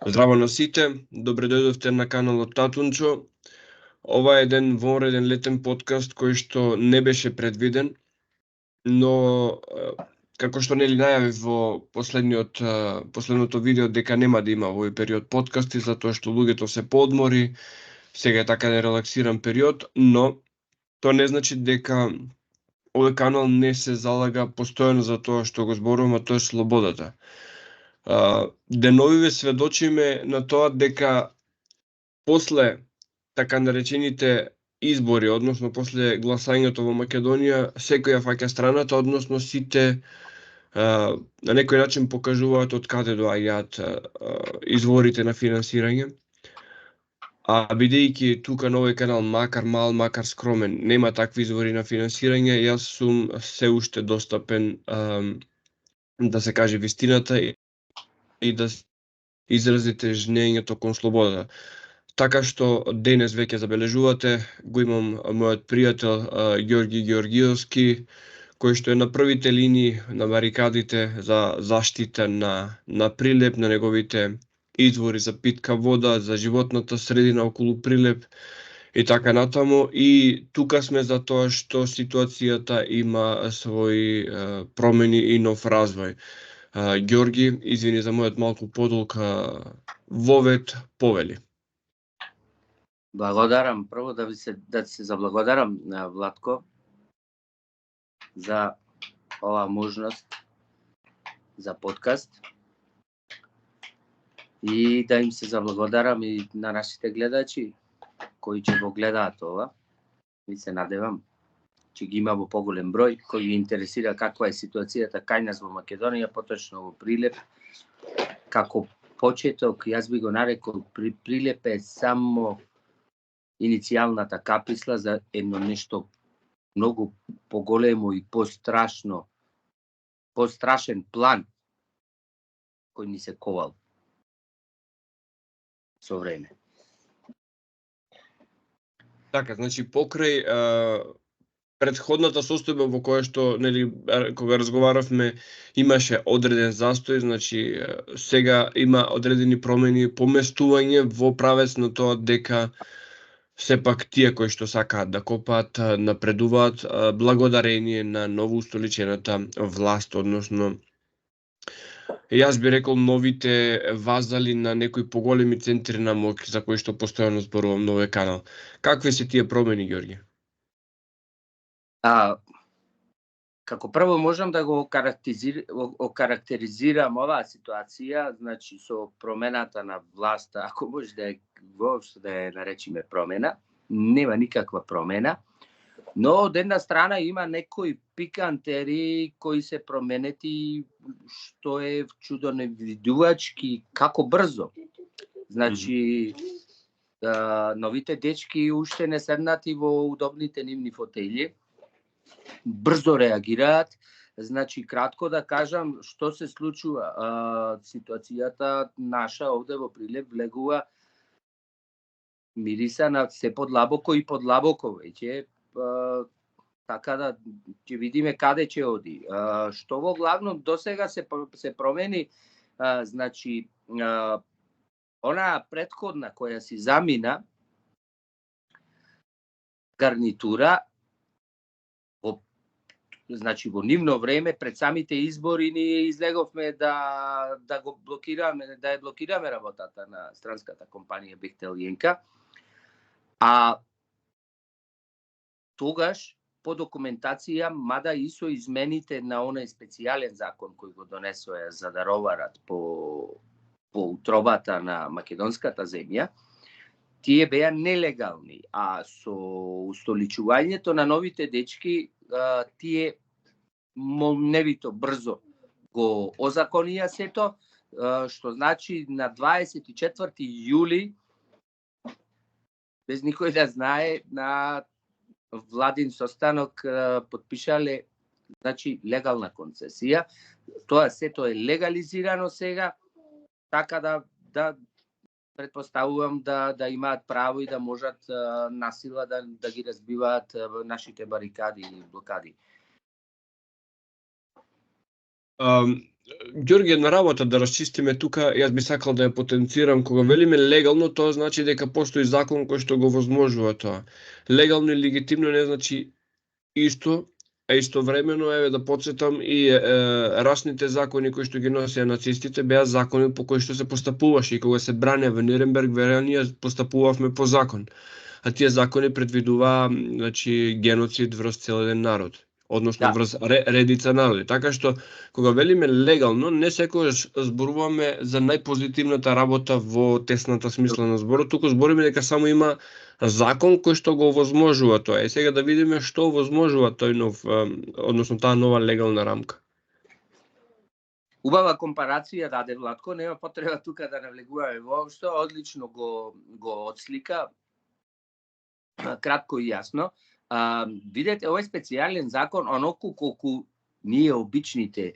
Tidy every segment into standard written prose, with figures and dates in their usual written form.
Здраво на сите, добре дојдовте на каналот Татунчо. Ова е еден вонреден летен подкаст кој што не беше предвиден, но како што нели најавив во последното видео дека нема да има во овој период подкасти затоа што луѓето се подмори, сега е така релаксиран период, но тоа не значи дека овој канал не се залага постојано за тоа што го зборувам, а тоа е слободата. Деновиве сведочиме на тоа дека после така наречените избори, односно после гласањето во Македонија, секој ја фаќа страната, односно сите на некој начин покажуваат од каде доаѓаат изворите на финансирање. А бидејќи тука на овој канал, макар мал, макар скромен, нема такви извори на финансирање, јас сум се уште достапен да се каже вистината и да изразите жнењето кон слобода. Така што денес веќе забележувате, го имам мојот пријател Ѓорги Ѓоргиевски, кој што е на првите линии на барикадите за заштита на Прилеп, на неговите извори за питка вода, за животната средина околу Прилеп и така натаму. И тука сме за тоа што ситуацијата има своји промени и нов развој. Ѓорги, извини за мојот малку подолг вовет, повели. Благодарам. Прво да се заблагодарам на Владко за ова можност за подкаст и да им се заблагодарам и на нашите гледачи кои ќе го гледаат ова. И се надевам че ги има во поголем број кој ги интересира каква е ситуацијата кај нас во Македонија, поточно во Прилеп. Како почеток, јас би го нарекол Прилеп е само иницијалната каписла за едно нешто многу поголемо и пострашен план кој ни се ковал со време. Така, значи покрај предходната состојба во која што, нели, кога разговаравме, имаше одреден застој, значи сега има одредени промени, поместување во правец на тоа дека сепак тие кои што сакаат да копаат, напредуваат благодарение на новоустоличената власт, односно јас би рекол новите вазали на некои поголеми центри на моќ за кои што постојано зборувам на овој канал. Какви се тие промени, Ѓорги? Како прво можам да го окарактеризирам оваа ситуација, значи со промената на власта, ако може да воопшто да ја наречиме промена, нема никаква промена, но од една страна има некои пикантери кои се променети, што е чудоневидувачки како брзо. Значи, новите дечки уште не седнати во удобните нивни фотели, брзо реагираат. Значи, кратко да кажам, што се случува. Ситуацијата наша овде во Прилеп влегува мириса на се подлабоко и подлабоко веќе. Така да ќе видиме каде ќе оди. Што во главном досега се промени, значи, онаа претходна која си замина гарнитура, значи во нивно време пред самите избори ние излеговме да го блокираме, да ја блокираме работата на странската компанија Бехтел Јенка. А тогаш по документација, мада и со измените на оној специјален закон кој го донесоа за дароварат по утробата на македонската земја, тие беа нелегални, а со устоличувањето на новите дечки, тие молневито брзо го озаконија сето, што значи на 24 јули, без никој да знае, на владин состанок подпишале, значи, легална концесија. Тоа сето е легализирано сега, така да предпоставувам да имаат право и да можат насила да ги разбиваат нашите барикади и блокади. Ѓорги, една работа да расчистиме тука, јас би сакал да ја потенцирам, кога велиме легално, тоа значи дека постои закон кој што го возможува тоа. Легално и легитимно не значи исто, а истовремено, еве да подсетам, и расните закони кои што ги носеа нацистите беа закони по кои што се постапуваше, и кога се бранеа во Нирнберг, веројатно ние постапувавме по закон. А тие закони предвидуваа, значи, геноцид врз цел еден народ, односно Да. врз редица народи. Така што кога велиме легално, не секогаш зборуваме за најпозитивната работа во тесната смисла на зборот, туку збориме дека само има закон кој што го овозможува тоа. И сега да видиме што овозможува тој нов, односно таа нова легална рамка. Убава компарација даде Владко, нема потреба тука да навлегуваме воопшто, одлично го отслика, кратко и јасно. Видете, овој специјален закон, оноку колку ние обичните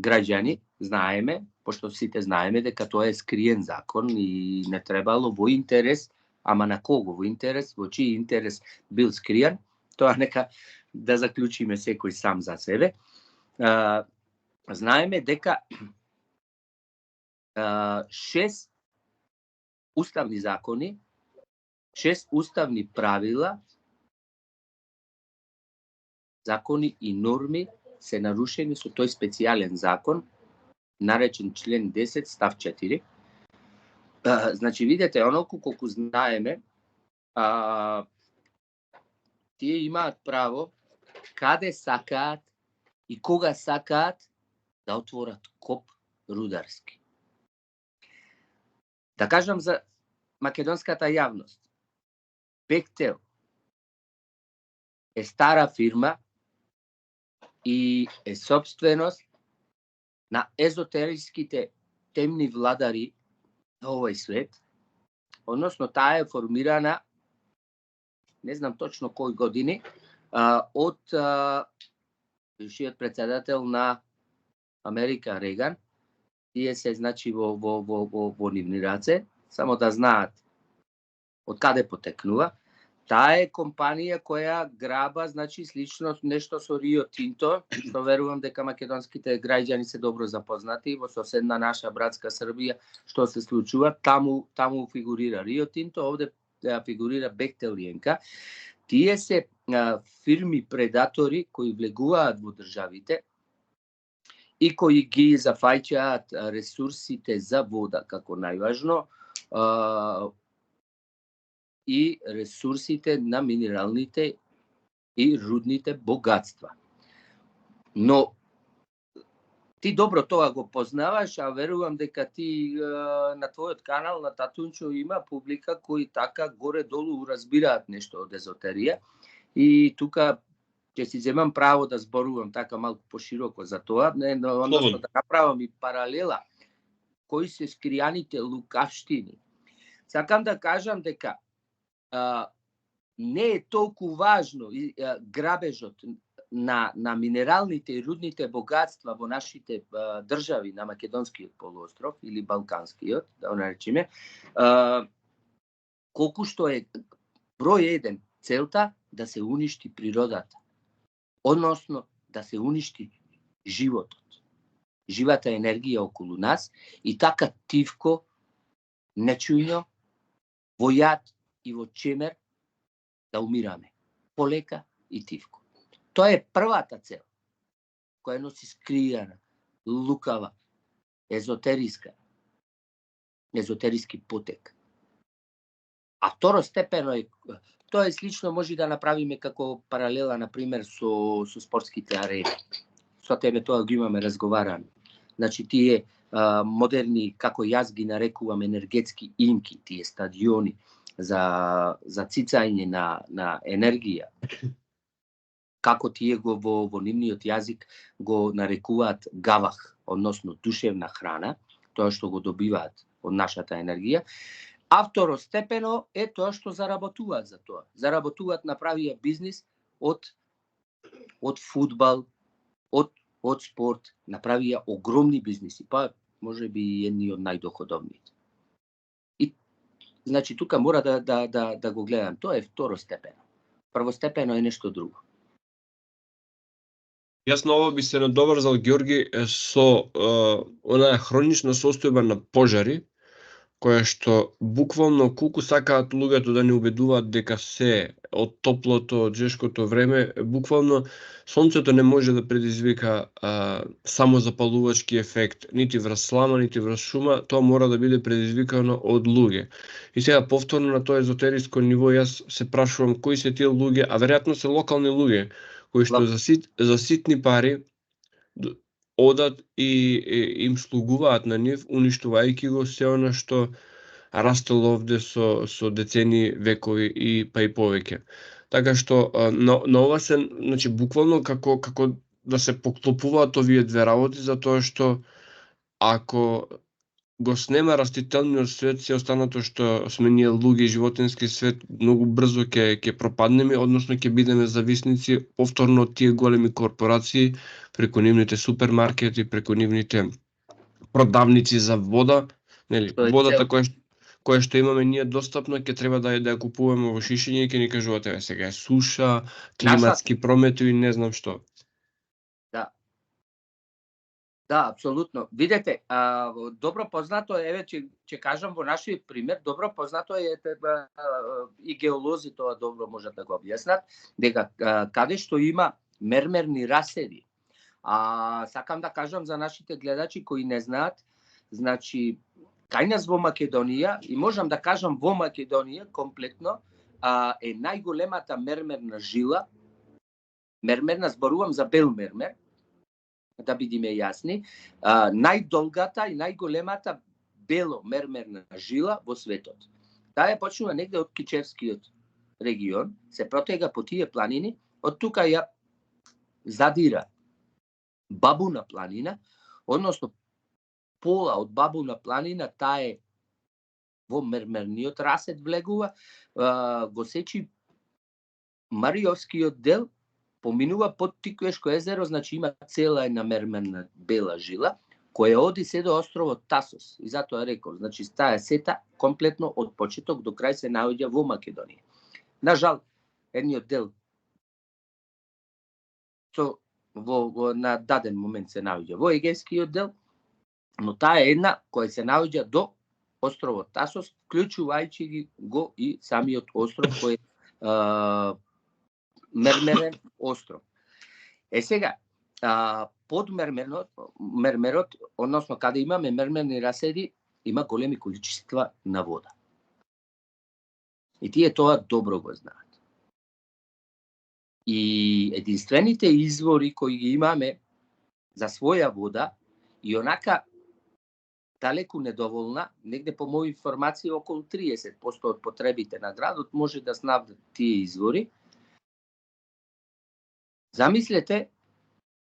граѓани знаеме, пошто сите знаеме дека тоа е скриен закон и не требало во интерес, ама на кого во интерес, во чиј интерес бил скриен, тоа нека да заклучиме секој сам за себе. Знаеме дека 6 уставни закони, 6 уставни правила, закони и норми се нарушени со тој специјален закон, наречен член 10 став 4. Значи, видете, оноку колку знаеме, тие имаат право каде сакаат и кога сакаат да отворат коп рударски. Да кажам за македонската јавност. Бехтел е стара фирма и е собственост на езотериските темни владари на овој свет, односно таа е формирана, не знам точно кој години, од бившиот председател на Америка Реган. Тие се, значи, во нивни раце, само да знаат од каде потекнува. Таа е компанија која граба, значи, слично нешто со Рио Тинто, што верувам дека македонските граѓани се добро запознати во соседна наша братска Србија, што се случува. Таму фигурира Рио Тинто, овде фигурира Бехтел и НК. Тие се фирми предатори кои влегуваат во државите и кои ги зафаќаат ресурсите за вода, како најважно, и ресурсите на минералните и рудните богатства. Но ти добро тоа го познаваш, а верувам дека ти на твојот канал на Татунчо има публика кои така горе-долу разбираат нешто од езотерија, и тука ќе си земам право да зборувам така малку пошироко за тоа, односно да направам и паралела кои се скријаните лукавштини. Сакам да кажам дека не е толку важно грабежот на минералните и рудните богатства во нашите држави на Македонскиот полуостров или Балканскиот, да го наречеме, колку што е број 1 целта да се уништи природата, односно да се уништи животот, живата енергија околу нас, и така тивко, нечујно, во јад и во чемер да умираме, полека и тивко. Тоа е првата цел, која носи скријана, лукава, езотериски потек. А второстепено е, тоа е слично, може да направиме како паралела, например, со спортските арени. Со тебе тоа го имаме разговарано. Значи, тие модерни, како јас ги нарекувам, енергетски имки, тие стадиони за цицање на енергија, како тие го во нивниот јазик го нарекуваат гавах, односно душевна храна, тоа што го добиваат од нашата енергија. А второстепено е тоа што заработуваат за тоа. Заработуваат, направија бизнис од фудбал, од спорт, направија огромни бизниси, па може би едни од најдоходовните. И значи тука мора да го гледам, тоа е второстепено. Првостепено е нешто друго. Јас на ова би се надоврзал, Ѓорги, со онаа хронична состојба на пожари, која што буквално колку сакаат луѓето да не убедуваат дека се од топлото, од жешкото време, буквално сонцето не може да предизвика самозапалувачки ефект, нити врз слама, нити врз шума, тоа мора да биде предизвикано од луѓе. И сега повторно на тоа езотериско ниво јас се прашувам кои се тие луѓе, а веројатно се локални луѓе кои што за ситни пари одат и им слугуваат на нив, уништувајќи го се она што растело овде со децени, векови и па и повеќе. Така што на ова се, значи буквално како да се поклопуваат овие две работи, затоа што ако го снема растителниот свет, се останато што сме ние луѓе и животински свет, многу брзо ќе пропаднеме, односно ќе бидеме зависници повторно од тие големи корпорации, преку нивните супермаркети, преку нивните продавници за вода, нели? Водата која што имаме ние достапно, ќе треба да ја купуваме во шишиња и ќе ни кажуваат еве сега е суша, климатски промети и не знам што. Да, апсолутно. Видете, добро познато е, еве ќе кажам во нашиот пример, добро познато е и геолози тоа добро можат да го објаснат, дека каде што има мермерни раседи, сакам да кажам за нашите гледачи кои не знаат, значи кај нас во Македонија, и можам да кажам во Македонија комплетно, е најголемата мермерна жила, мермерна, зборувам за бел мермер, да бидеме јасни, најдолгата и најголемата бело мермерна жила во светот. Таа ја почнува негде од Кичевскиот регион, се протега по тие планини, од тука ја задира Бабуна планина, односно пола од Бабуна планина, таа е во мермерниот расед влегува, го сечи Мариовскиот дел, поминува под Тиквешко езеро, значи има цела една мермерна бела жила, која оди се до островот Тасос. И затоа реков, значи таа сета комплетно од почеток до крај се наоѓа во Македонија. На жал, едниот дел на даден момент се наоѓа во Егејскиот дел, но таа е една која се наоѓа до островот Тасос, вклучувајќи го и самиот остров кој е мермерен остров. Сега, под мермерот, односно каде имаме мермерни раседи, има големи количества на вода. И тие тоа добро го знаат. И единствените извори кои ги имаме за своја вода, и онака далеку недоволна, негде по мои информации околу 30% од потребите на градот може да снабдат тие извори. Замислете,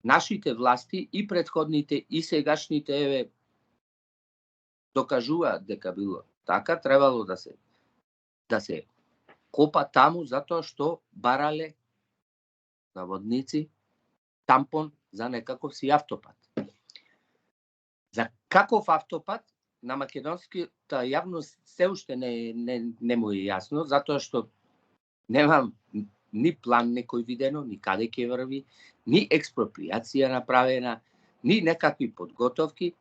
нашите власти и претходните и сегашните еве докажуваат дека било така, требало да се копа таму затоа што барале наводници тампон за некаков си автопат. За каков автопат на македонската јавност се уште не му е јасно, затоа што немам ни план некој видено, ни каде ќе врви, ни експроприација направена, ни некакви подготовки.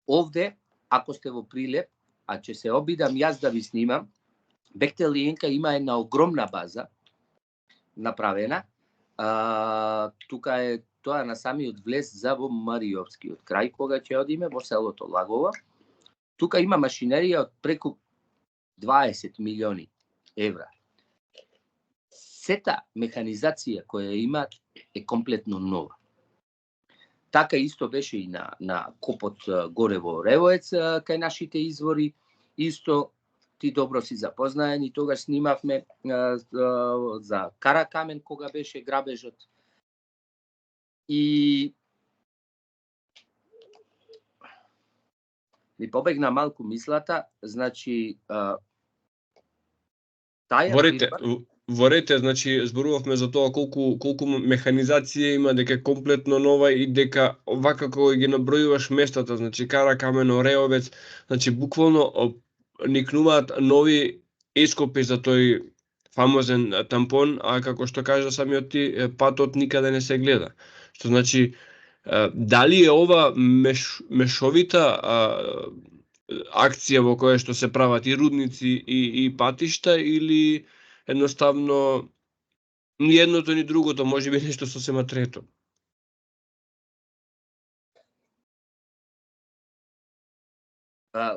Овде, ако сте во Прилеп, а ќе се обидам јас да ви снимам, Бехтел и Енка има една огромна база направена. Тука е тоа на самиот влез за во Мариовскиот крај, кога ќе одиме во селото Лагово. Тука има машинерија од преку 20 милиони евра. Сета механизација која има е комплетно нова. Така исто беше и на копот горе во Ревоец, кај нашите извори. Исто ти добро си запознаен и тогаш снимавме за Каракамен кога беше грабежот. И ми побегна малку мислата, значи таја Ворете, значи зборувавме за тоа колку механизација има, дека е комплетно нова и дека вака кога ги набројуваш местата, значи Каракамен, Ореовец, значи буквално никнуваат нови ескопи за тој фамозен тампон, а како што кажа самиот ти, патот никаде не се гледа. Што значи, дали е ова мешовита акција во која што се прават и рудници и патишта, или едноставно ни едното ни другото, може би нешто сосема трето?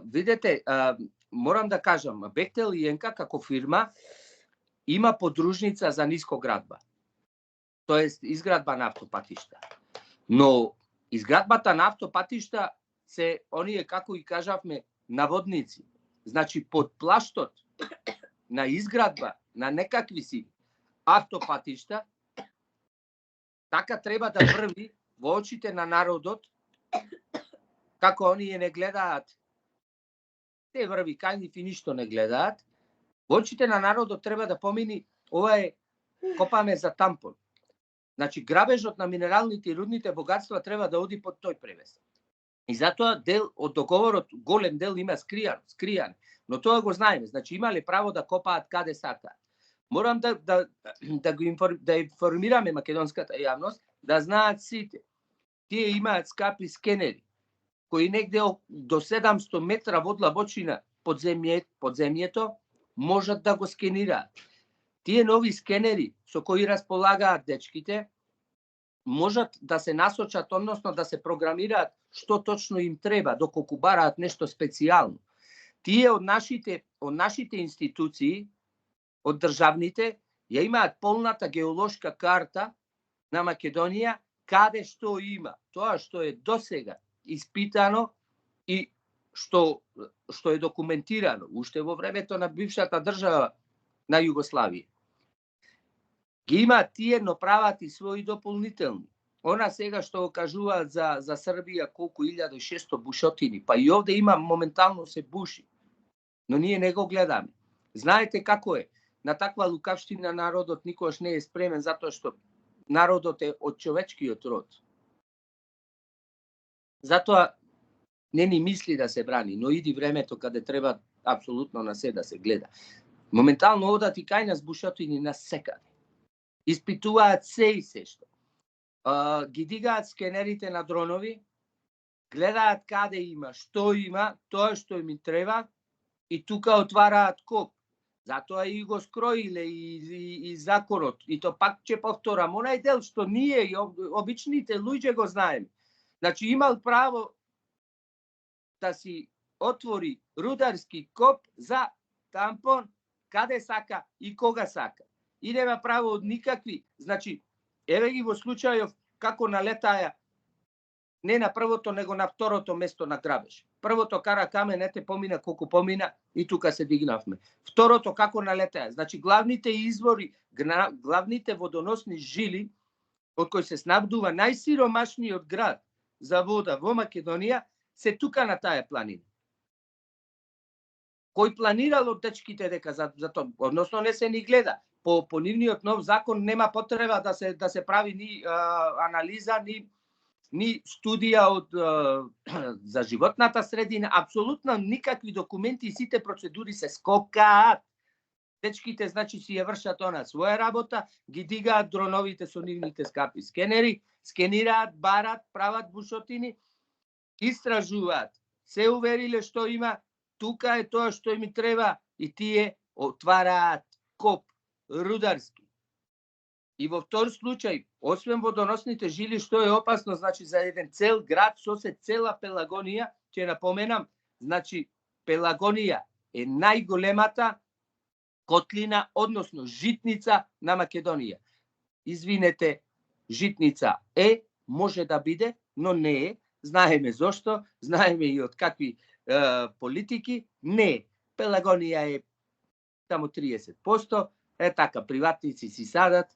Видете, морам да кажам, Бехтел и ЕНК како фирма има подружница за нискоградба. Тоест изградба на автопатишта. Но изградбата на автопатишта се оние, како и кажавме, наводници. Значи под плаштот на изградба на некакви си автопатишта, така треба да врви во очите на народот, како оние не гледаат. Те врви кај нив и ништо не гледаат. Во очите на народот треба да помини, ова е копаме за тампон. Значи, грабежот на минералните и рудните богатства треба да оди под тој превес. И затоа дел од договорот, голем дел има скријан. Но тоа го знаеме. Значи, имале право да копаат каде сакаат. Морам да информираме македонската јавност, да знаат сите. Тие имаат скапи скенери, кои негде до 700 метра во длабочина подземјето можат да го скенираат. Тие нови скенери со кои располагаат дечките можат да се насочат, односно да се програмираат што точно им треба, доколку бараат нешто специјално. Тие од нашите институции, од државните, ја имаат полната геолошка карта на Македонија, каде што има. Тоа што е досега испитано и што е документирано уште во времето на бившата држава на Југославија. Ги имаат тие, но прават и своји дополнителни. Она сега што го кажуваат за Србија колку 1600 бушотини, па и овде има моментално се буши. Но ние не го гледаме. Знаете како е? На таква лукавштина народот никогаш не е спремен, затоа што народот е од човечкиот род. Затоа не ни мисли да се брани, но иди времето каде треба апсолутно на се да се гледа. Моментално одат и кај нас бушотини на секаде. Испитуваат се и се што. Ги дигаат скенерите на дронови, гледаат каде има, што има, тоа што им треба и тука отвараат коп. Затоа и го скроиле и законот. И то пак ќе повторам, онај дел што ние и обичните луѓе го знаеме. Значи имал право да си отвори рударски коп за тампон каде сака и кога сака. И нема право од никакви. Значи, еве ги во случајов како налетаја не на првото, него на второто место на грабеж. Првото кара камен, ете помина колку помина и тука се дигнавме. Второто како налетаја. Значи, главните извори, главните водоносни жили од кои се снабдува најсиромашниот град за вода во Македонија, се тука на таа планина. Кој планирал од дечките дека за тоа, односно не се ни гледа. По нивниот нов закон нема потреба да се прави ни анализа, ни студија за животната средина, апсолутно никакви документи и сите процедури се скокаат. Дечките, значи, си ја вршат она своја работа, ги дигаат дроновите со нивните скапи скенери, скенираат, барат, прават бушотини, истражуваат. Се увериле што има, тука е тоа што им треба и тие отвараат коп рударски. И во втор случај, освен водоносните жили, што е опасно, значи за еден цел град со се цела Пелагонија, ќе напоменам, значи Пелагонија е најголемата котлина, односно житница на Македонија. Извинете, житница може да биде, но не е. Знаеме зошто, знаеме и од какви политики, не е. Пелагонија е само 30%, така, приватници си садат,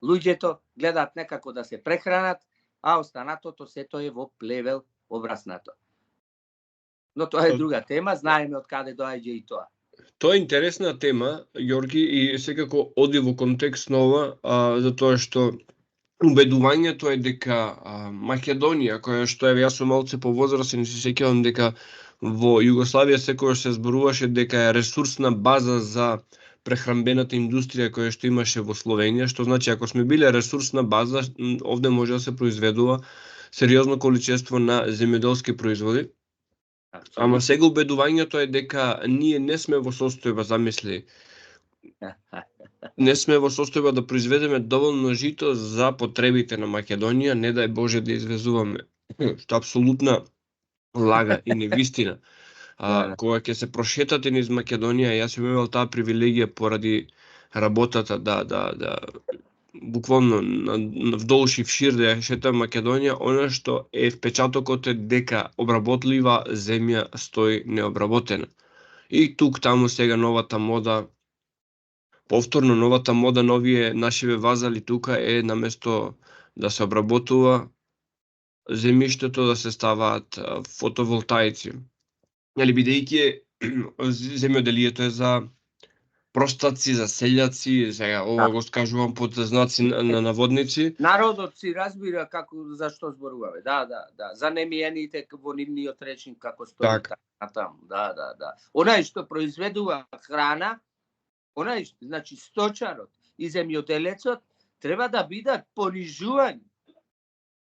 луѓето гледаат некако да се прехранат, а останатото сето е во плевел обраснато. Но тоа е друга тема, знаеме од каде доаѓа и тоа. Тоа е интересна тема, Ѓорги, и секако оди во контекст на ова, затоа што убедувањето е дека Македонија, која што е, јас сум малце повозрастен и се сеќавам дека во Југославија секогаш се зборуваше дека е ресурсна база за прехранбената индустрија која што имаше во Словенија, што значи ако сме биле ресурсна база, овде може да се произведува сериозно количество на земјоделски производи. Ама сега убедувањето е дека ние не сме во состојба, замисли, не сме во состојба да произведеме доволно жито за потребите на Македонија, не дај Боже да извезуваме, што апсолутна лага и невистина. Кога ќе се прошетате низ Македонија, јас сум имал таа привилегија поради работата да буквално вдолж и вшир да ја шетам Македонија, она што е впечатокот е дека обработлива земја стои необработена. И тук таму сега новата мода, повторно новата мода на овие нашиве вазали тука е наместо да се обработува земјиштето да се ставаат фотоволтаици. Нели, бидејќи земјоделието е за простаци, за селјаци, сега ова го скажувам под знаци на наводници. Народот си разбира како за што зборуваме. Да. За немиените во нивниот речник како стои така таму. Да. Онај што произведува храна, значи сточарот и земјоделецот треба да бидат понижувани.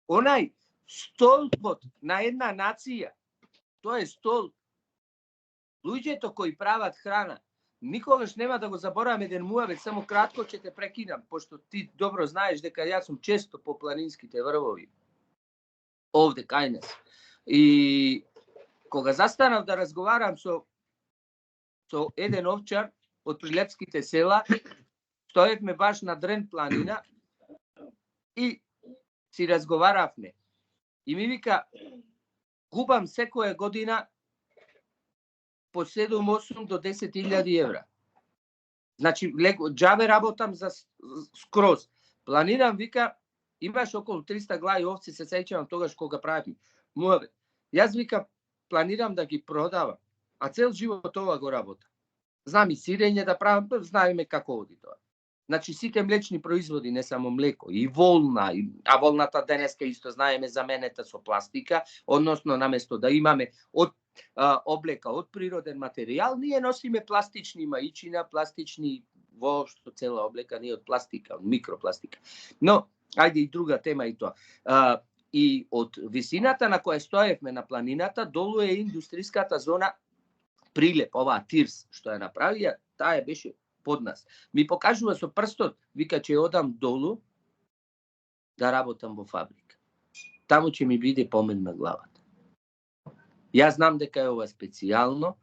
Онај столбот на една нација, тоа е столб. Луѓето кои прават храна, никогаш нема да го забораваме еден муавет, само кратко ќе те прекинам, пошто ти добро знаеш дека јас сум често по планинските врвови. Овде кај нас. И кога застанав да разговарам со еден овчар од прилепските села, стоевме баш на Дрен планина и си разговаравме. И ми вика, губам секоја година по 7-8 до 10.000 евра. Значи, џабе работам за скроз. Планирам, вика, имаш околу 300 глави овци, се сеќавам тогаш кога правим муавет. Јас, вика, планирам да ги продавам, а цел живот ова го работам. Знам и сирење да правам, знаеме како оди тоа. Значи, сите млечни производи, не само млеко, и волна, а волната денеска исто знаеме заменета со пластика, односно наместо да имаме од облека од природен материјал, ние носиме пластични маичина, пластични воопшто цела облека не од пластика, од микропластика. Но, ајде и друга тема и тоа. И од висината на која стоевме на планината, долу е индустријската зона Прилеп, оваа Тирс, што ја направија, таа беше под нас. Ми покажува со прстот, вика, че одам долу да работам во фабрика. Таму ќе ми биде помен на главата. Јас знам дека е ова специјално.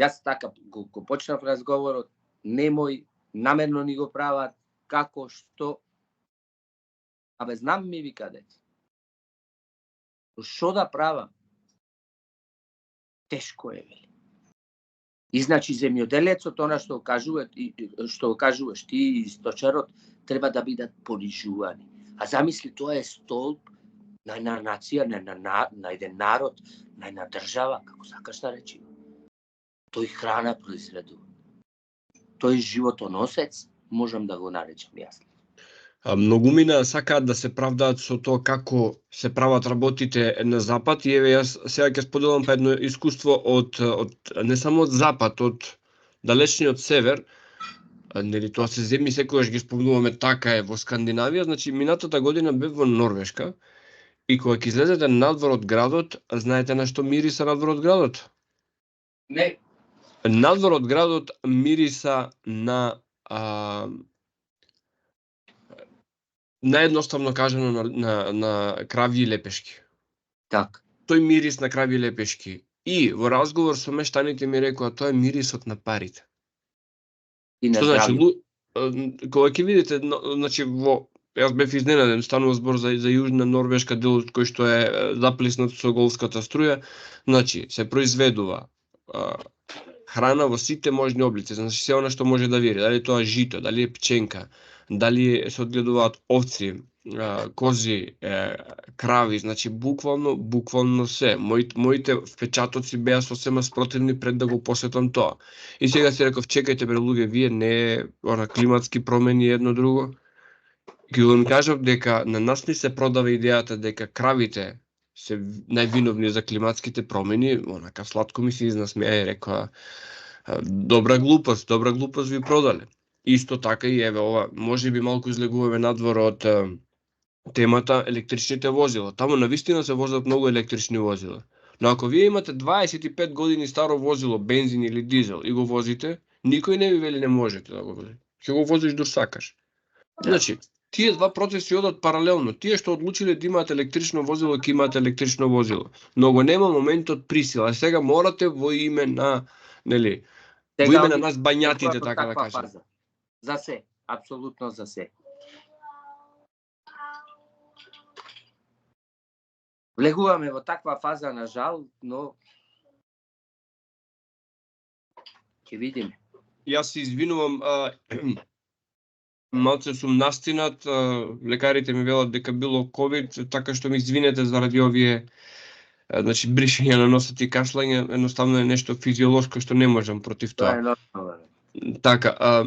Јас така го почнав разговорот, немој, намерно ни го прават, како, што. Абе, знам ми вика дете. Што да правам? Тешко е, вели. И значи земјоделецот, она што кажуваш ти и сточарот, треба да бидат понижувани. А замисли, тоа е столб на една нација, на еден народ, на една држава, како сакаш да речеме. Тој храна произведува. Тој животоносец, можам да го наречам јас. Многумина сакаат да се правдаат со тоа како се прават работите на Запад, и еве јас сега ќе споделам па едно искуство од не само од Запад, од далечниот север. Нели, тоа се земји секогаш ги спомнуваме, така е во Скандинавија. Значи, минатата година бев во Норвешка и кога ќе излезете надвор од градот, знаете на што мириса надвор од градот? Не. Надвор од градот мириса на наједноставно кажано на кравји лепешки. Так. Тој мирис на кравји лепешки. И во разговор со мештаните ми рекоа, тоа е мирисот на парите. Што значи, кога ќе видите, значи, јас бев изненаден, станува збор за јужна Норвешка, делот кој што е заплиснат со голфската струја, значи, се произведува храна во сите можни облици, значи се она што може да види, дали тоа жито, дали е пченка, дали се одгледуваат овци, кози, крави, значи буквално се. Моите впечатоци беа сосема спротивни пред да го посетам тоа. И сега си реков, чекајте бре луѓе, вие не е климатски промени едно друго. Ќе го кажам дека на нас ни се продава идејата дека кравите се највиновни за климатските промени, онака сладко ми се изнасмеа и рекоа, Добра глупост ви продале. Исто така и еве ова, можеби малку излегуваме надвор од темата електричните возила. Таму навистина се возат многу електрични возила. Но ако вие имате 25 години старо возило, бензин или дизел, и го возите, никој не ви вели не можете да го возите. Ќе го возиш до сакаш. Значи, тие два процеси одат паралелно. Тие што одлучиле да имаат електрично возило, ќе имаат електрично возило. Но го нема моментот присила. Сега морате во име на, нели, во име на нас бањатите, така да кажем. За се, апсолутно за се. Влегуваме во таква фаза, на жал, но ќе видиме. Јас се извинувам, малце сум настинат, лекарите ми велат дека било COVID, така што ми извинете заради овие значи бришење на носот и кашлање, едноставно е нешто физиолошко што не можам против тоа. Така,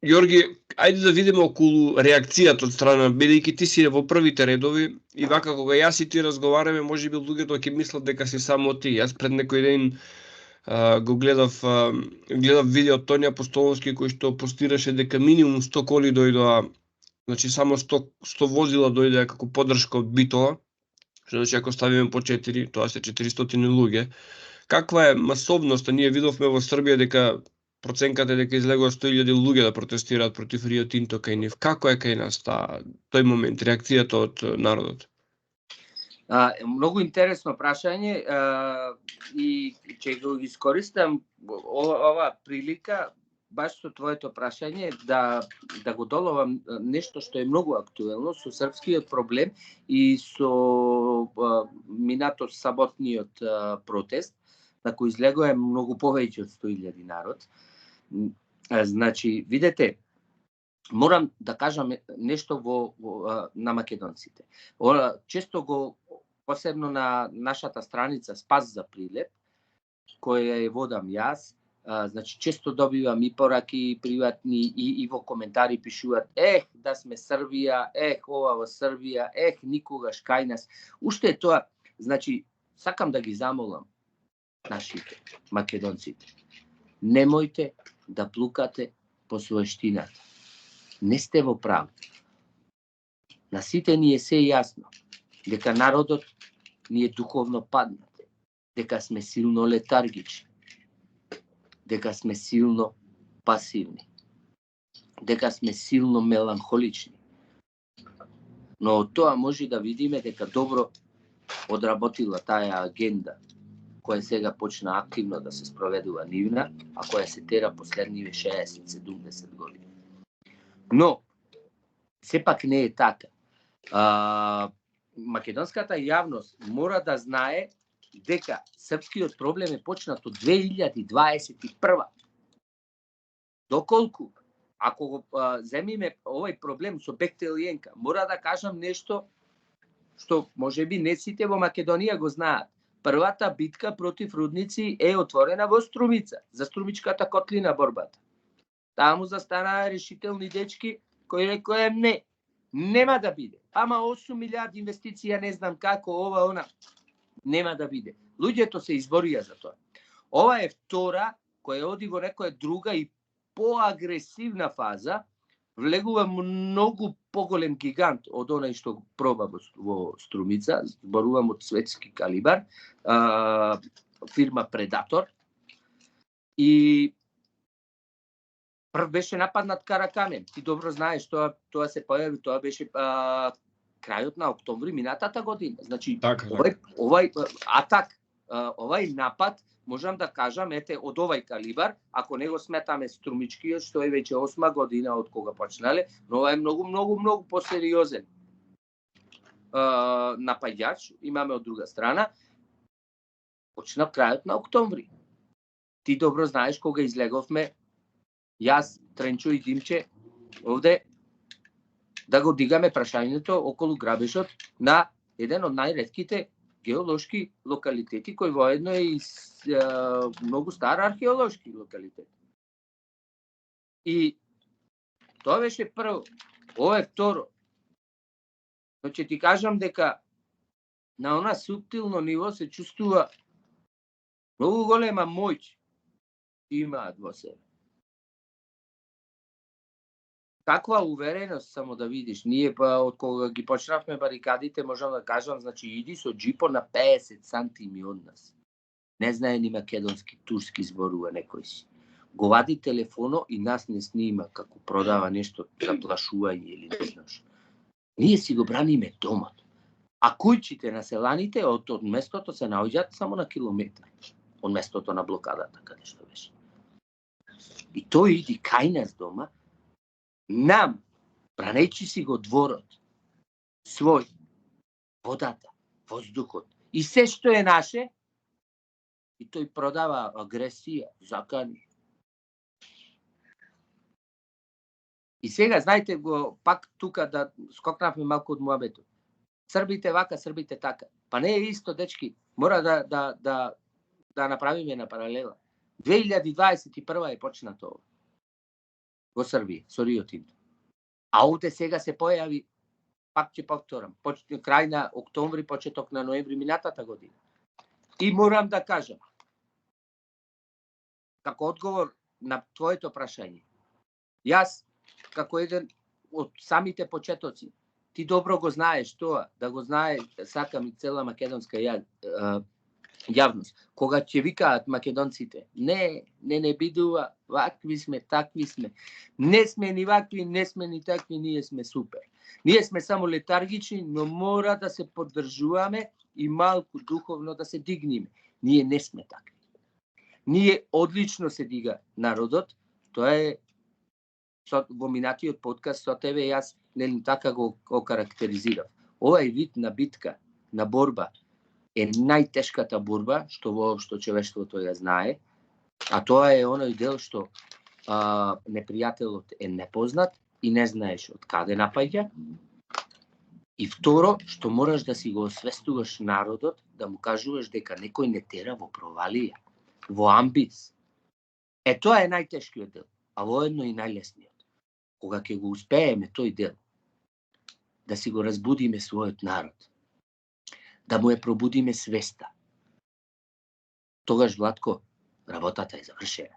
Јорги, ајде да видиме околу реакцијата од страна, бидејќи ти си во првите редови и вака кога јас и ти разговараме, можеби луѓето ќе мислат дека си само ти. Јас пред некој ден го гледав видео од Тоња Апостоловски кој што постираше дека минимум 100 коли дојдоа, значи само 100 возила дојдоа како поддршка од Битола, што значи ако ставиме по 4, тоа се 400 луѓе. Каква е масовноста? Ние видовме во Србија дека проценката е дека излегува 100.000 луѓе да протестираат против Рио Тинто кај нив. Како е кај нас тој момент, реакцијата од народот? Многу интересно прашање и ќе го искористам ова прилика баш со твоето прашање да го доловам нешто што е многу актуелно со српскиот проблем и со минато саботниот протест на кој излегува многу повеќе од 100.000 народ. Значи, видете, морам да кажам нешто на македонците. Често го, посебно на нашата страница Спас за Прилеп, која ја водам јас, значи често добивам и пораки приватни и во коментари пишуваат да сме Србија, ова во Србија, никогаш кај нас. Уште е тоа, значи сакам да ги замолам нашите македонците. Немојте да плукате по својштината. Не сте во право. На сите ни е се јасно дека народот ни е духовно паднат, дека сме силно летаргични, дека сме силно пасивни, дека сме силно меланхолични. Но од тоа може да видиме дека добро одработила таа агенда која сега почна активно да се спроведува нивна, а која се тера последниве 60-70 години. Но, сепак не е така. Македонската јавност мора да знае дека српскиот проблем е почнат од 2021. Доколку, ако го земиме овој проблем со Бехтел и Енка, мора да кажам нешто што можеби не сите во Македонија го знаат. Првата битка против рудници е отворена во Струмица, за Струмичката котлина борбата. Таму застанаа решителни дечки кои рекоа не, нема да биде. Ама 8 милиарди инвестиција, не знам како, ова, она, нема да биде. Луѓето се изборија за тоа. Ова е втора, која оди во некоја друга и поагресивна фаза, влегува многу поголем гигант од онај што проба во Струмица, зборувам од светски калибар, фирма Предатор. И прв беше нападнат Каракамен. Ти добро знаеш, тоа се појави, тоа беше крајот на октомври минатата година. Значи, овај атак, овај напад, можам да кажам, од овај калибар, ако не го сметаме Струмичкиот, што е веќе 8 година од кога почнале, но ова е многу посериозен напаѓач, имаме од друга страна, почна крајот на октомври. Ти добро знаеш кога излеговме, јас, Тренчо и Димче, овде, да го дигаме прашањето околу грабежот на еден од најретките геолошки локалитети, кој воедно е и многу стар археолошки локалитет. И тоа беше прво. Ова е второ. Но ќе ти кажам дека на она субтилно ниво се чувствува многу голема моќ Имаат во себе. Каква увереност, само да видиш. Ние па од кога ги почнавме барикадите, можам да кажам, значи иди со джипо на 50 сантими од нас. Не знае ни македонски, турски зборува некој си. Го вади телефоно и нас не снима како продава нешто за плашување или не знаш. Ние си го браниме домот. А кујчите на селаните од местото се наоѓаат само на километар од местото на блокадата, каде што беше. И тој иди кај нас дома, нам, бранејќи си го дворот, свој, водата, воздухот и се што е наше, и тој продава агресија, закани. И сега, знаете, го пак тука да скокнавме малку од муабетот. Србите вака, србите така. Па не е исто, дечки. Мора да направиме на паралела. 2021 е почнато ова. Во Србија, со Рио Тинто. А овде сега се појави, пак ќе повторам, крај на октомври, почеток на ноември минатата година. И морам да кажам, како одговор на твоето прашање, јас, како еден од самите почетоци, ти добро го знаеш тоа, да го знае, сакам и цела македонска јавност. Кога ќе викаат македонците, не бидува, вакви сме, такви сме. Не сме ни вакви, не сме ни такви, ние сме супер. Ние сме само летаргични, но мора да се поддржуваме и малку духовно да се дигниме. Ние не сме такви. Ние одлично се дига народот, тоа е во минатиот подкаст со тебе јас така го карактеризирав. Овај вид на битка, на борба, е најтешката борба што воопшто човештвото ја знае, а тоа е оној дел што непријателот е непознат и не знаеш од каде напаѓа. И второ, што мораш да си го освестуваш народот, да му кажуваш дека некој не тера во провалија, во амбис. Тоа е најтешкиот дел, а воедно и најлесниот. Кога ќе го успееме тој дел, да си го разбудиме својот народ, да му ја пробудиме свеста, тогаш, Владко, работата е завршена.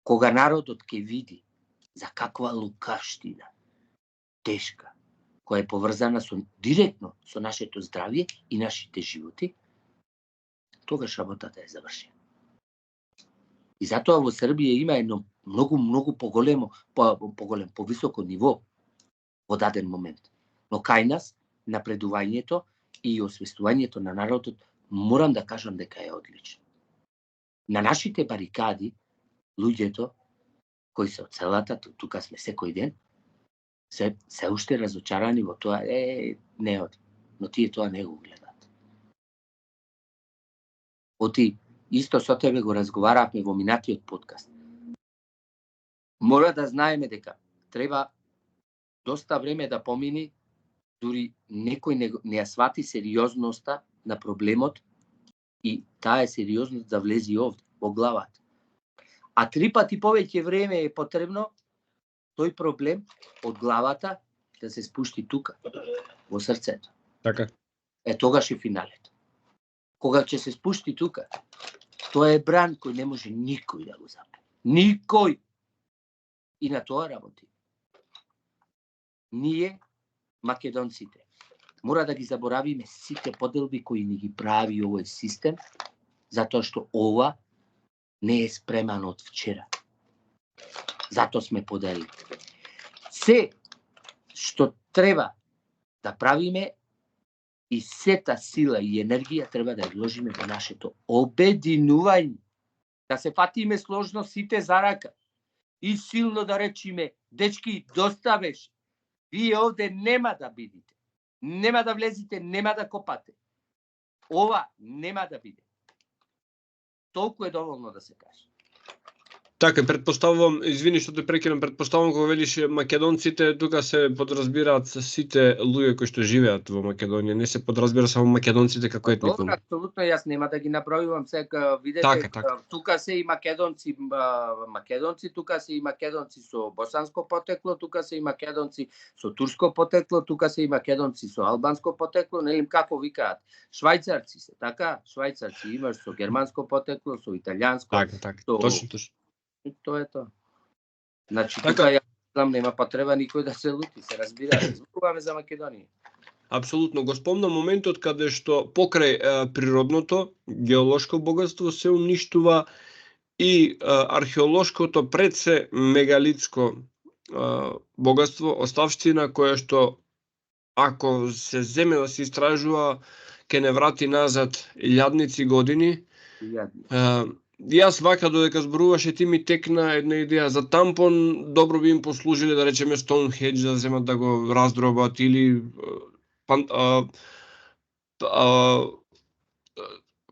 Кога народот ќе види за каква лукавштина, тешка, која е поврзана директно со нашето здравје и нашите животи, тогаш работата е завршена. И затоа во Србија има едно многу поголем, повисоко ниво во даден момент. Но кај нас, напредувањето и освестувањето на народот, морам да кажам дека е одлично. На нашите барикади, луѓето, кои се од селата, тука сме секој ден, се уште разочарани во тоа, не оди, но тие тоа не го гледаат. Оти, исто со тебе го разговаравме во минатиот подкаст. Мора да знаеме дека треба доста време да помини, дури некој не ја свати сериозноста на проблемот и таа сериозност да влези овде, во главата. А 3 пати повеќе време е потребно тој проблем од главата да се спушти тука, во срцето. Така. Тогаш е финалето. Кога ќе се спушти тука, тоа е бран кој не може никој да го запе. Никој! И на тоа работи. Ние, македонците, мора да ги заборавиме сите поделби кои ни ги прави овој систем, затоа што ова не е спремано од вчера. Зато сме поделили. Се што треба да правиме и сета сила и енергија треба да ја вложиме во нашето обединување. Да се фатиме сложно сите за рака и силно да речиме, дечки, доста беше. Вие овде нема да бидите. Нема да влезите, нема да копате. Ова нема да биде. Толку е доволно да се каже. Така, претпоставувам, извини што те прекинам, претпоставувам кога велиш македонците, тука се подразбираат сите луѓе кои што живеат во Македонија, не се подразбира само македонците како етникум. Добро, апсолутно, јас нема да ги набројувам сега, видете, Така. тука се и македонци, тука се и македонци со босанско потекло, тука се и македонци со турско потекло, тука се и македонци со албанско потекло, нели како викаат, швајцарци се, така? Швајцарци имаш со германско потекло, со италијанско. Така, точно. Тоа е тоа. Значи, Така. тука ја знам, нема потреба никој да се лути, се разбира, зборуваме за Македонија. Апсолутно, го спомнам моментот каде што покрај природното, геолошко богатство се уништува и археолошкото пред се мегалитско богатство, оставштина која што ако се земе да се истражува, ќе не врати назад илјадници години. Јас вака додека зборуваше ти ми текна една идеја за тампон, добро би им послужиле да речеме Стоунхендж да земат да го раздробат или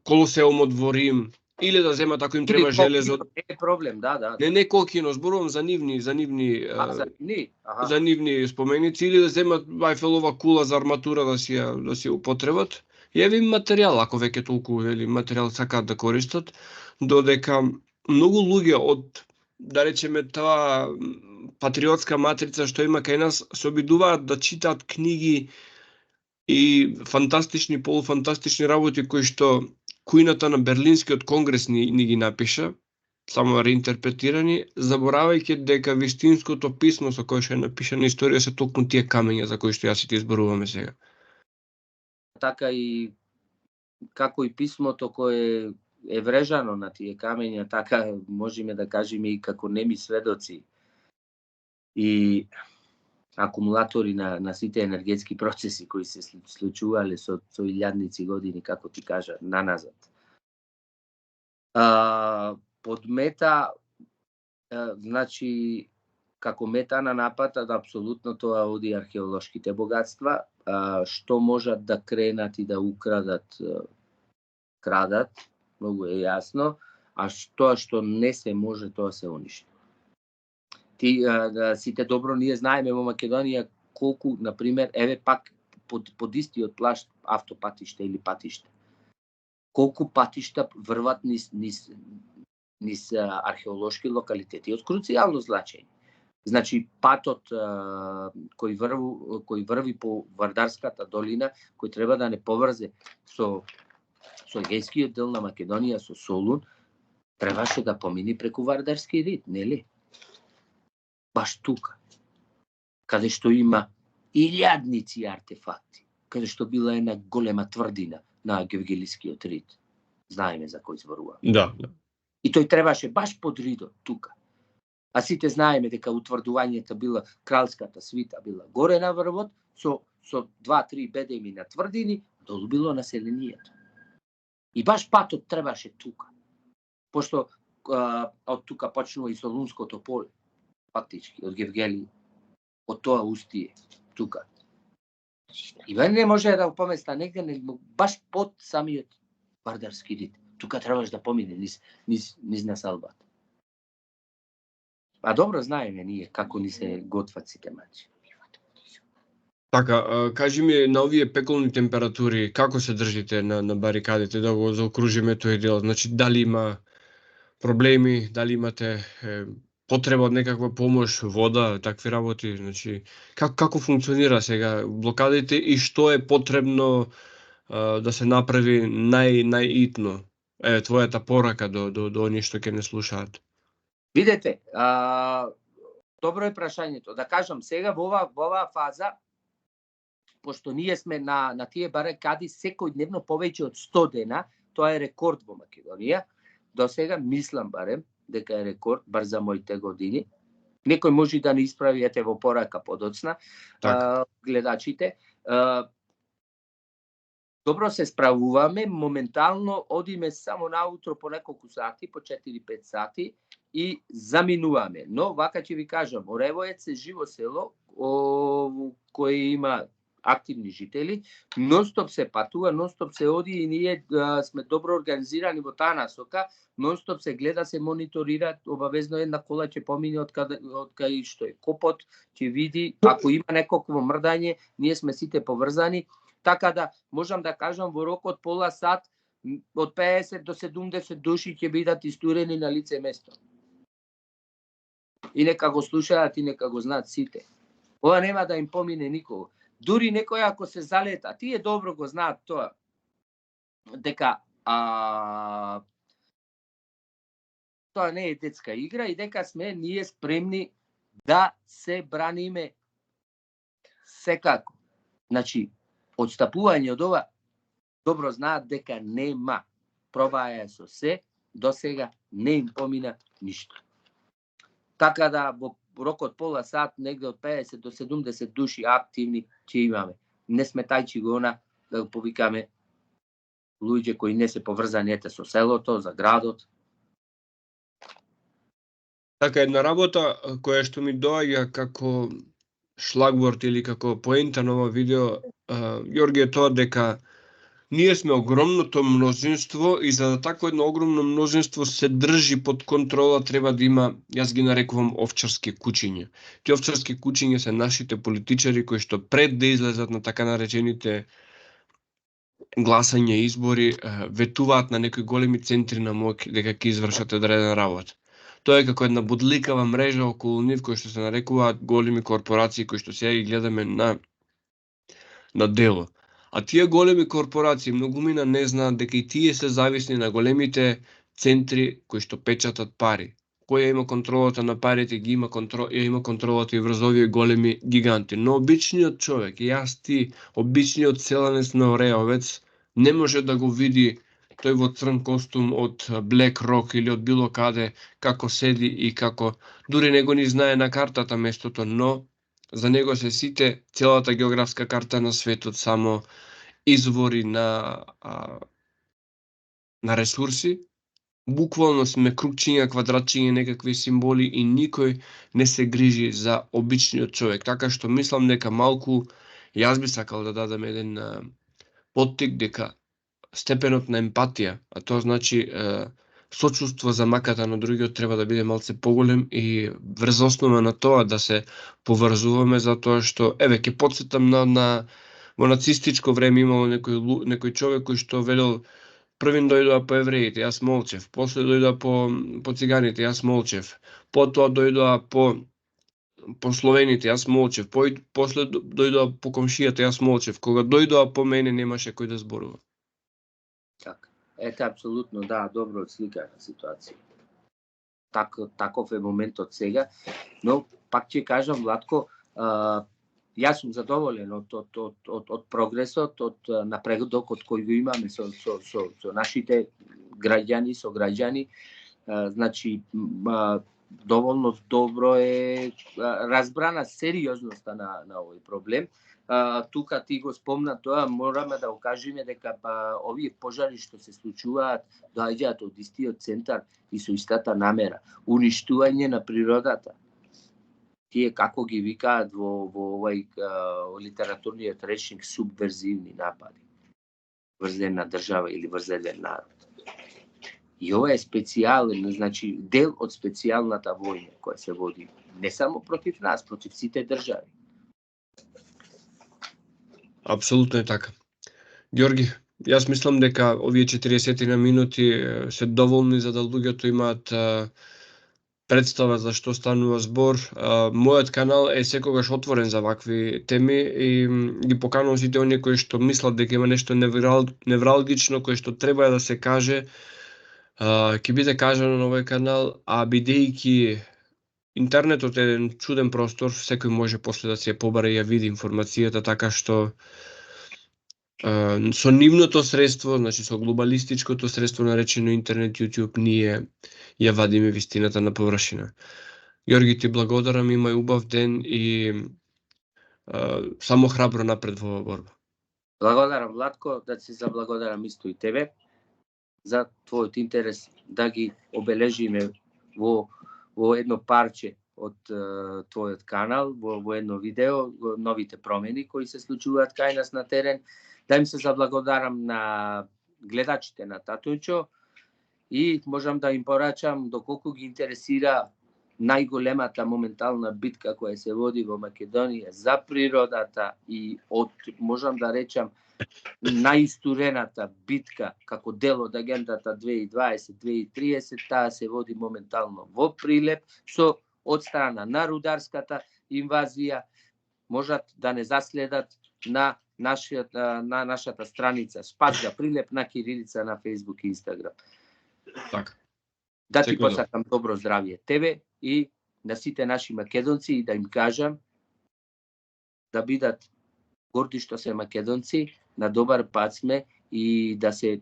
Колосеумот во Рим или да земат ако им треба железо. Не е проблем, да. Не Кокино, зборувам за нивни за нивни споменици или да земат Ајфелова кула за арматура да си употребат. Еве им материјал, ако веќе толку или материјал сакаат да користат, додека многу луѓе од, да речеме, таа патриотска матрица што има кај нас се обидуваат да читаат книги и фантастични, полуфантастични работи кои што кујната на Берлинскиот конгрес ни ги напиша, само реинтерпретирани, заборавајќи дека вистинското писмо со кое што е напишана историја се токму тие камења за кои што јас и ти зборуваме сега. Така и како и писмото кое е врежано на тие камења, така можеме да кажеме и како неми сведоци и акумулатори на сите енергетски процеси кои се случувале со илјадници години, како ти кажа, наназад. Под мета, значи, како мета на напад, апсолутно тоа оди археолошките богатства, што можат да кренат и да украдат, крадат, многу е јасно, а тоа што не се може, тоа се уништи. Сите добро ние знаеме во Македонија колку, например, еве пак под истиот плашт автопатишта или патишта. Колку патишта врват низ археолошки локалитети од круцијално значење. Значи патот кој врви по Вардарската долина, кој треба да не поврзе со Егејскиот дел на Македонија, со Солун, требаше да помини преку Вардарски рид, нели? Баш тука, каде што има илјадници артефакти, каде што била една голема тврдина на Гевгелискиот рид. Знаеме за кој зборува. Да. И тој требаше баш под ридот тука. А сите знаеме дека утврдувањето била кралската свита била горе на врвот со 2-3 бедеми на тврдини, долу било населението. И баш патот требаше тука. Пошто од тука почнува и Солунското поле, фактички, од Гевгелија, од тоа устие, тука. И не може да го поместа негде, баш под самиот Вардарски рид. Тука требаш да помине низ на Салбат. А добро знаеме ние како ни се готват сите мачи. Така, кажи ми на овие пеколни температури, како се држите на барикадите да го заокружиме тој дел? Значи, дали има проблеми, дали имате потреба од некаква помош, вода, такви работи? Значи, како функционира сега блокадите и што е потребно да се направи најитно? Еве, твојата порака до оние што ќе не слушаат. Видете, добро е прашањето. Да кажам, сега во оваа фаза, пошто ние сме на тие барикади секојдневно повеќе од 100 дена, тоа е рекорд во Македонија. До сега мислам барем дека е рекорд, бар за моите години. Некој може да не исправи, ете во порака подоцна, гледачите. Добро се справуваме, моментално одиме само наутро по неколку сати, по 4-5 сати и заминуваме. Но, вака ќе ви кажам, Оревоец е живо село, кој има активни жители, нонстоп се патува, нонстоп се оди и ние сме добро организирани во таа насока, нонстоп се гледа, се мониторира, обавезно една кола ќе помине од кај што е копот, ќе види, ако има некакво мрдање, ние сме сите поврзани, така да можам да кажам во рок од пола сат од 50 до 70 души ќе бидат истурени на лице место. И нека го слушаат и нека го знаат сите. Ова нема да им помине никого. Дури некој ако се залета, тие добро го знаат тоа, дека тоа не е детска игра и дека сме ние спремни да се браниме секако. Значи, одстапување од ова, добро знаат дека нема. Пробаја со се, до сега не им помина ништо. Така да во рок од пола сат, негде од 50 до 70 души активни ќе имаме. Не сме тајчи гона да повикаме луѓе кои не се поврзани со селото, за градот. Така, една работа која што ми доаѓа како шлагворд или како поента на ова видео, Јорги, е тоа дека ние сме огромното мнозинство и за да такво едно огромно мнозинство се држи под контрола треба да има, јас ги нарекувам овчарски кучиња. Тие овчарски кучиња се нашите политичари кои што пред да излезат на така наречените гласања, избори, ветуваат на некои големи центри на моќ дека ќе извршат одредена работа. Тоа е како една бодликава мрежа околу нив кои што се нарекуваат големи корпорации кои што сега ги гледаме на дело. А тие големи корпорации многумина не знаат дека и тие се зависни на големите центри кои што печатат пари. Кој има контролата на парите, има контролата и врз овие големи гиганти. Но обичниот човек, јас ти, обичниот селенец на Ореовец, не може да го види тој во црн костум од Black Rock или од било каде, како седи и како, дури не го ни знае на картата местото, но за него се сите, целата географска карта на светот, само извори на ресурси. Буквално сме крупчиња, квадратчиња, некакви символи и никој не се грижи за обичниот човек. Така што мислам дека малку, јас би сакал да дадам еден поттик дека степенот на емпатија, а тоа значи сочувство за маката на другиот, треба да биде малце поголем и врз основа на тоа да се поврзуваме, затоа што, ќе потсетам на во нацистичко време имало некој човек кој што велел првин дојдоа по евреите, јас молчев, после дојдоа по циганите, јас молчев, потоа дојдоа по словените, јас молчев, после дојдоа по комшијата, јас молчев, кога дојдоа по мене немаше кој да зборува. Така. Ете, апсолутно, да, добро отслика на ситуација. Таков е моментот сега, но пак ќе кажам, Владко, јас сум задоволен од прогресот, од напредокот кој го имаме со нашите граѓани, со граѓани. Значи, доволно добро е разбрана сериозноста на овој проблем. Тука ти го спомна тоа, мораме да окажеме дека овие пожари што се случуваат доаѓаат од истиот центар и со истата намера, уништување на природата. Тие како ги викаат во овој литературниот речник субверзивни напади врз една држава или врз еден народ. И ова е специјален, значи дел од специјалната војна која се води не само против нас, против сите држави. Апсолутно е така. Ѓорги, јас мислам дека овие 40 минути се доволни за да луѓето имаат представа за што станува збор. Мојот канал е секогаш отворен за вакви теми и ги поканувам сите оние кои што мислат дека има нешто невралгично кое што треба да се каже, ќе биде кажано на овој канал, а бидејќи интернетот е еден чуден простор, секој може после да се ја побара и ја види информацијата, така што со нивното средство, значи со глобалистичкото средство наречено интернет, YouTube, ние ја вадиме вистината на површина. Ѓорги, ти благодарам, имај убав ден и само храбро напред во оваа борба. Благодарам, Владко, да се заблагодарам исто и тебе за твојот интерес да ги обележиме во едно парче од твојот канал во едно видео, новите промени кои се случуваат кај нас на терен. Да им се заблагодарам на гледачите на Татунчо и можам да им порачам доколку ги интересира најголемата моментална битка која се води во Македонија за природата и можам да речам најистурената битка како дел од агендата 2020-2030, таа се води моментално во Прилеп со од страна на рударската инвазија. Можат да не заследат на нашата страница Спас Прилеп на кирилица на Facebook и Instagram. Така. Да ти посакам добро здравје тебе и на сите наши македонци и да им кажам да бидат горди што се македонци, на добар пат сме и да се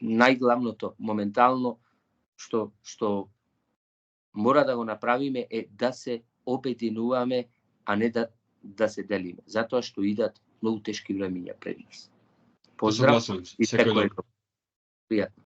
најглавното моментално што мора да го направиме е да се обединуваме, а не да се делиме, затоа што идат многу тешки времиња пред нас. Поздрав и секој добро. Пријатно.